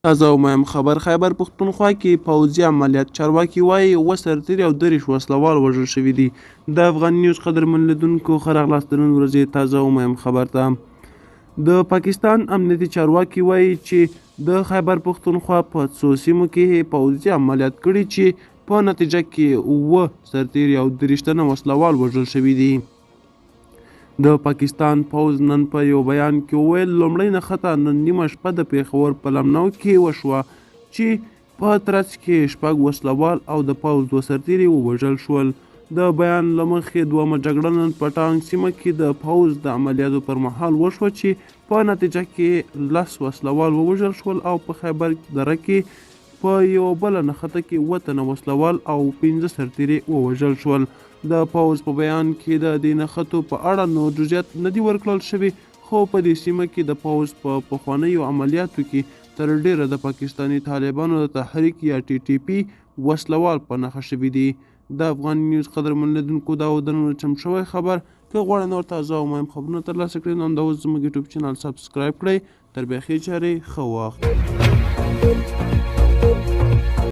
تازه او مهم خبر خیبر پښتونخوا کې پوځي عملیات چارواکي وایي 7 سرتیري او 30 وسلوال وژل شوي دي. د افغان نیوز قدرمن لیدونکو ښه راغلاست د نن ورځې تازه او مهم خبر ته. د پاکستان امنیتي چارواکي وایي چې د خیبر پښتونخوا په څو سیمو کې پوځي عملیات کړي چې په نتیجه کې 7 سرتیري او 30 تنه وسلوال وژل شوي دي. د پاکستان پوځ نن په یو بیان کې وویل لومړۍ نښته نن نیمه شپه د پېښور په لمنو کې وشوه چې په ترڅ کې 6 وسلوال او د پوځ 2 سرتیري ووژل شول. د بیان له مخې دومه جګړه نن په ټانګ سیمه کې د پوځ د عملیاتو پر مهال وشوه چې په نتیجه کې 10 وسلوال ووژل شول او په خیبر دره کې په یو بله نښته کې 7 تنه وسلوال او 15 سرتیري ووژل شول. د پوځ په بیان کې د دې نښتو په اړه نور جزئیات نه دي ورکړل شوي، خو په دې سیمه کې د پوځ په پخوانیو عملیاتو کې تر ډیره د پاکستاني طالبانو د تحریک یا TTP وسلوال په نښه شوي دي. د افغان نیوز قدرمن لیدونکو دا و د نن چم شوی خبر. که غواړئ نور تازه او مهم خبرونه ترلاسه کړئ نو همدا اوس زموږ یوټیوب چینل سبسکرایب کړئ. تر بیا ښې چارې ښه وخت.